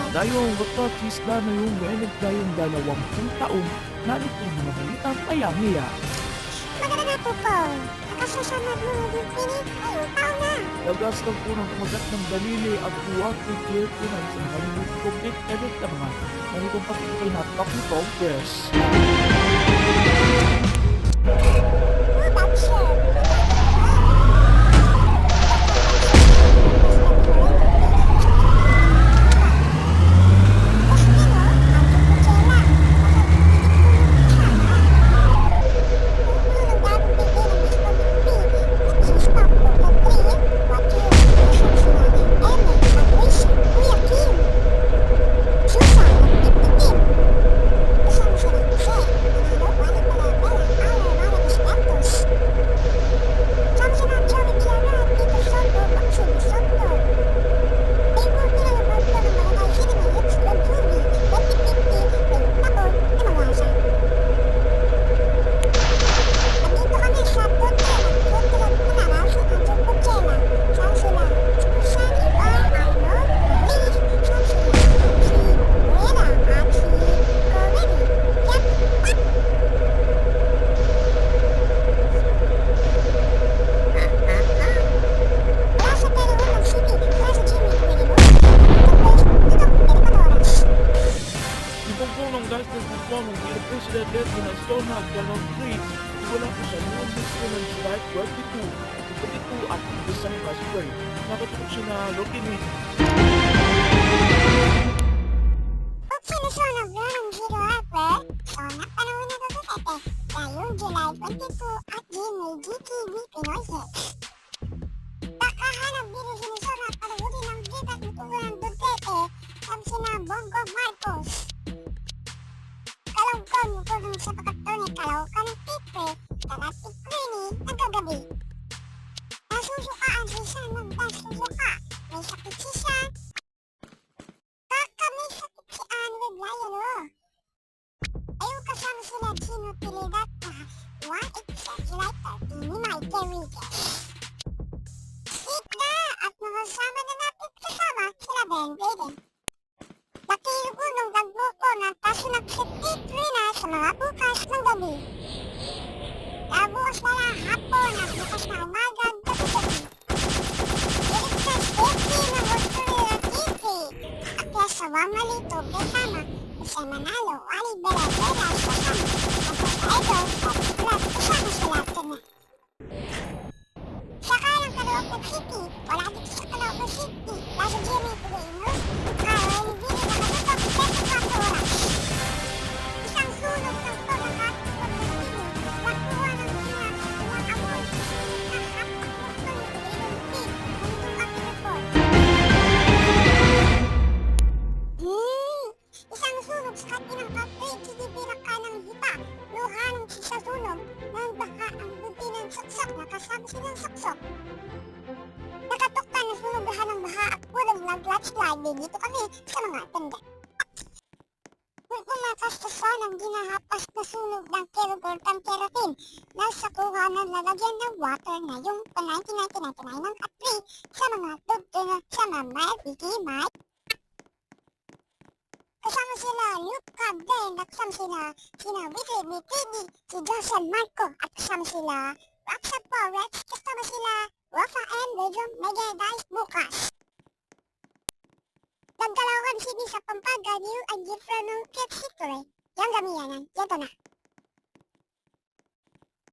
Dayong batatis na yung menig dayong 20 taong nalitong mga balitang payamiya. Maganda na po po. Nakasasanad mo na din pinig. Ay, tao na. Lagas ng punang kumagat ng dalili at buwag ng tier tunan sa mga nilutupit edit na mga nalitong patuloy na takutong press. Oh, that's it. President National Canal 3 wala po sa noong gusto ng July 22 at isang Passport. Nakatukot siya na lokinit. Sinusunod na ng Giro Apple. So, napanahon na ito ngayong July 22 at Gmail GTV Pinoy Hits. Pagkahanap dito sinusunod at panagutin ng gitat ng tugulang Duterte ang sina Bongo Marcos. Kalawkan mo po dun sa pagkatoni kalawkan ng Pitre kalatik Queenie nagagabi. Nasusukaan siya ng nasusuka. May sakit siya. May sakit si Anne Layalo. Ayaw kasama sila Gino Tilidat na 187 July 30 ni Mike Enriquez. Sit na at makasama na natin kasama sila Ben Braden. Nakilugunong nagbuko ng kaso nagsititri na sa mga bukas ng gabi. Nabukas na lang hapon at bukas na umaga ang gabi-gabi. Iligtas Becky na Motorila Titi at kaya sa Wamalito Betama sa Manalo Ali Bela-Bela sa Sam at Idol at Brad kasama sa lahat na. Sa kalang Caloocan City, wala dito sa Caloocan City, nasa Jimmy Tulinos, kaya hindi na nakatutok 24 oras. Isang sunog ng pagkakat ng Pili, nakuha ng pinag-amoy na hapak ng Tulinos Pig, nandun ang pinapot. Isang sunog sa katinang kapay, kinibiraka ng hipa, luha ng sisasunog, nang baka ang bunti ng saksak, nakasama silang saksok. Nakatuktan na sunugahan ng baha at pulang nag-latch-slide dito kami sa mga tenda. Kung kumakastasyon ang ginahapas na sunog ng kerogortang keratin na sa kuha ng lalagyan ng water na yung pa-1999 ng Kapri sa mga tugto na sa Mamay, Vicky, Mike. Kasama sila Luke Cabden, kasama sila Willie Mitigi, si Jocelyn Marco at kasama sila Roxa Porrex, kasama sila Wafa and Radio Mega Dice bukas. Nagkalawkan sini sa Pampanga, New and Gifra ng Kit Hickory. Yang gamiyanan, yato na.